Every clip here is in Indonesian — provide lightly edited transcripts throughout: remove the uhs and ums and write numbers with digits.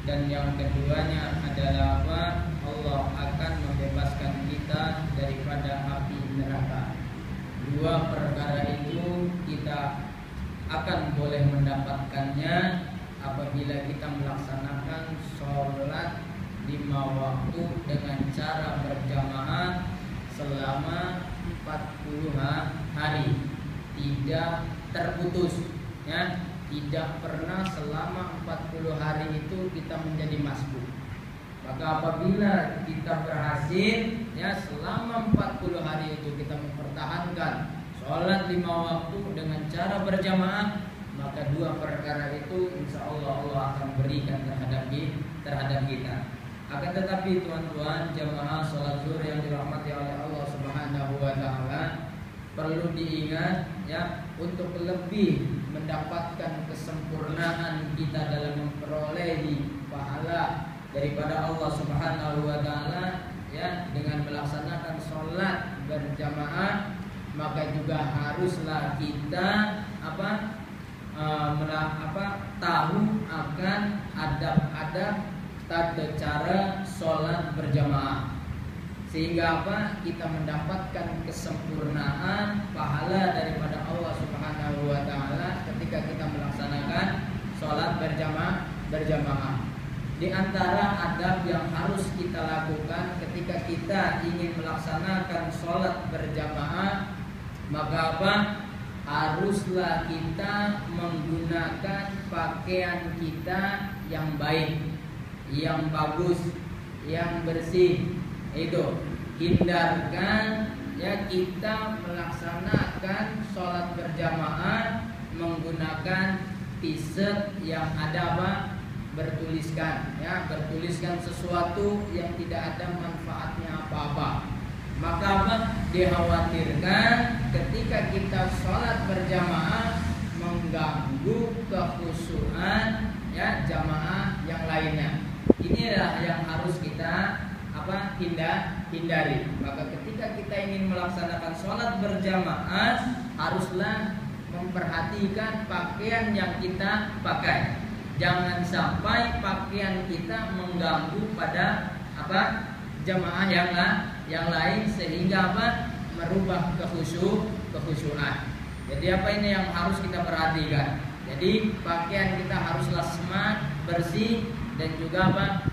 Dan yang keduanya adalah apa? Allah akan membebaskan kita daripada api neraka. Dua perkara itu kita akan boleh mendapatkannya apabila kita melaksanakan sholat 5 waktu dengan cara berjamaah selama 40 hari, tidak terputus, ya. Tidak pernah selama 40 hari itu kita menjadi masbuk. Maka apabila kita berhasil, ya, selama 40 hari itu kita mempertahankan sholat 5 waktu dengan cara berjamaah, maka dua perkara itu insya Allah Allah akan berikan terhadap kita. Akan tetapi tuan-tuan jamaah sholat zuhur yang dirahmati oleh Allah Subhanahu wa taala, perlu diingat, ya, untuk lebih mendapatkan kesempurnaan kita dalam memperolehi pahala daripada Allah Subhanahu wa taala, ya, dengan melaksanakan sholat berjamaah, maka juga haruslah kita tahu akan adab-adab tata cara sholat berjamaah, sehingga kita mendapatkan kesempurnaan pahala daripada Allah Subhanahu wa taala ketika kita melaksanakan sholat berjamaah. Di antara adab yang harus kita lakukan ketika kita ingin melaksanakan sholat berjamaah, maka haruslah kita menggunakan pakaian kita yang baik, yang bagus, yang bersih. Itu hindarkan, ya, kita melaksanakan sholat berjamaah menggunakan t-shirt yang ada bertuliskan sesuatu yang tidak ada manfaatnya apa-apa. Maka dikhawatirkan ketika kita sholat berjamaah mengganggu kekhusyuan, ya, jamaah yang lainnya. Inilah yang harus kita hindari. Maka ketika kita ingin melaksanakan sholat berjamaah, haruslah memperhatikan pakaian yang kita pakai. Jangan sampai pakaian kita mengganggu pada jamaah yang lain, sehingga merubah kekhusyuan. Jadi ini yang harus kita perhatikan. Jadi pakaian kita haruslah smart, bersih, dan juga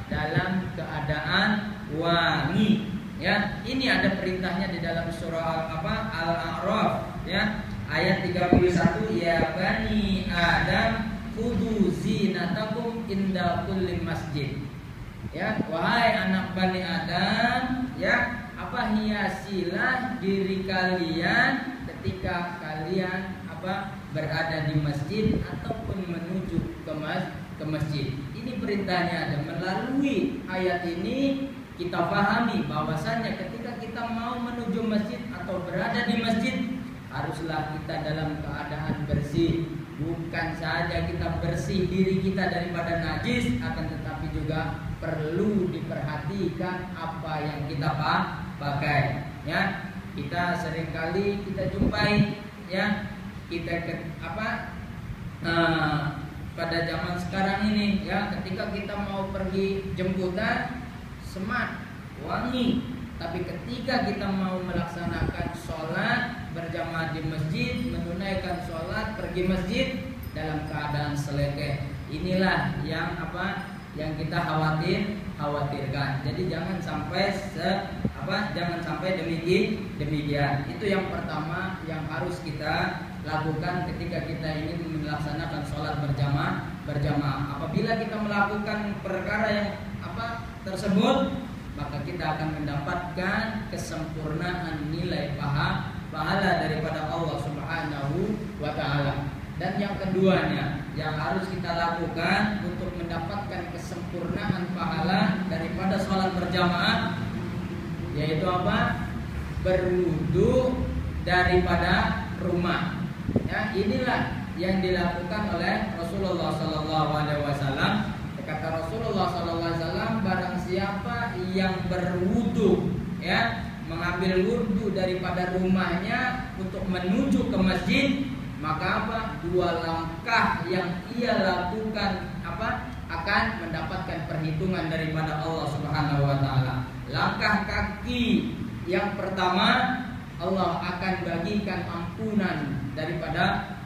dalam keadaan wangi, ya. Ini ada perintahnya di dalam surah Al-A'raf, ya, ayat 31, ya bani Adam khudhu zinatakum inda kulli masjid. Ya, wahai anak Bani Adam, ya, hiasilah diri kalian ketika kalian berada di masjid ataupun menuju ke masjid. Ini perintahnya ada. Melalui ayat ini kita pahami bahwasannya ketika kita mau menuju masjid atau berada di masjid, haruslah kita dalam keadaan bersih. Bukan saja kita bersih diri kita daripada najis, akan tetapi juga perlu diperhatikan apa yang kita pakai, ya. Kita seringkali kita jumpai, ya, pada zaman sekarang ini, ya, ketika kita mau pergi jemputan smart, wangi, tapi ketika kita mau melaksanakan sholat berjamaah di masjid, menunaikan sholat, pergi masjid dalam keadaan selekeh. Inilah yang kita khawatirkan. Jadi jangan sampai demikian. Itu yang pertama yang harus kita lakukan ketika kita ingin melaksanakan sholat berjamaah. Apabila kita melakukan perkara yang tersebut, maka kita akan mendapatkan kesempurnaan nilai pahala daripada Allah Subhanahu wa taala. Dan yang keduanya yang harus kita lakukan untuk mendapatkan kesempurnaan pahala daripada sholat berjamaah, yaitu berwudu daripada rumah. Ya, inilah yang dilakukan oleh Rasulullah SAW. Kata Rasulullah SAW, barang siapa yang berwudu, ya, mengambil wudu daripada rumahnya untuk menuju ke masjid, maka 2 langkah yang ia lakukan akan mendapatkan perhitungan daripada Allah Subhanahu wa taala. Langkah kaki yang pertama, Allah akan bagikan ampunan daripada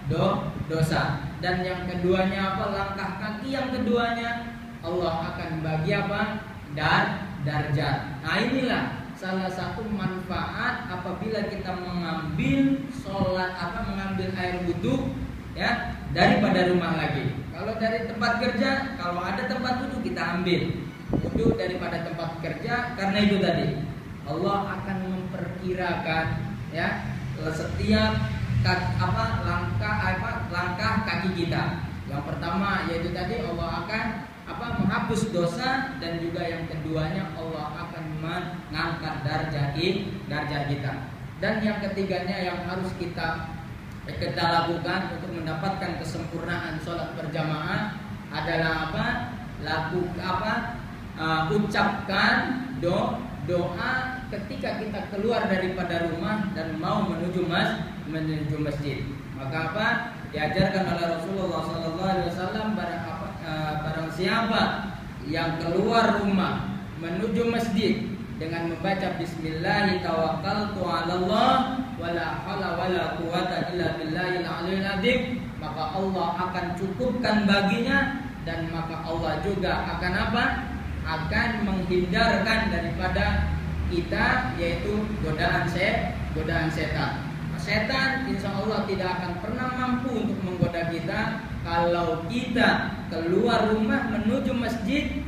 dosa. Dan yang keduanya apa? Langkah kaki yang keduanya, Allah akan bagi apa? Darjat. Nah, inilah salah satu manfaat apabila kita mengambil mengambil air wudhu ya daripada rumah lagi. Kalau dari tempat kerja, kalau ada tempat wudhu kita ambil wudhu daripada tempat kerja, karena itu tadi Allah akan memperkirakan ya setiap langkah kaki kita. Yang pertama yaitu tadi Allah akan menghapus dosa, dan juga yang keduanya Allah akan mengangkat darjat kita. Dan yang ketiganya yang harus kita lakukan untuk mendapatkan kesempurnaan sholat berjamaah adalah ucapkan doa ketika kita keluar daripada rumah dan mau menuju masjid. Maka diajarkan oleh Rasulullah SAW, barang siapa yang keluar rumah menuju masjid dengan membaca Bismillah tawakkaltu 'alallah wala haula wala quwata illa billahil aliyil azim, maka Allah akan cukupkan baginya, dan maka Allah juga akan menghindarkan daripada kita yaitu godaan setan. Setan insya Allah tidak akan pernah mampu untuk menggoda kita kalau kita keluar rumah menuju masjid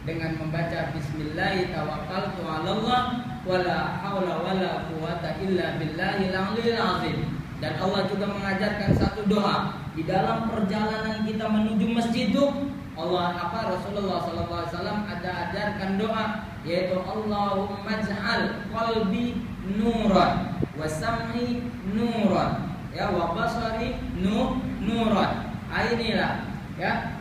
dengan membaca Bismillah tawakkaltu 'alallah wala haula wala quwata illa billahil aliyil azim. Dan Allah juga mengajarkan satu doa di dalam perjalanan kita menuju masjid itu. Rasulullah SAW ada ajarkan doa, yaitu Allahumma ja'al qalbi nuran wa sam'i nuran ya wa basari nuran. Inilah ya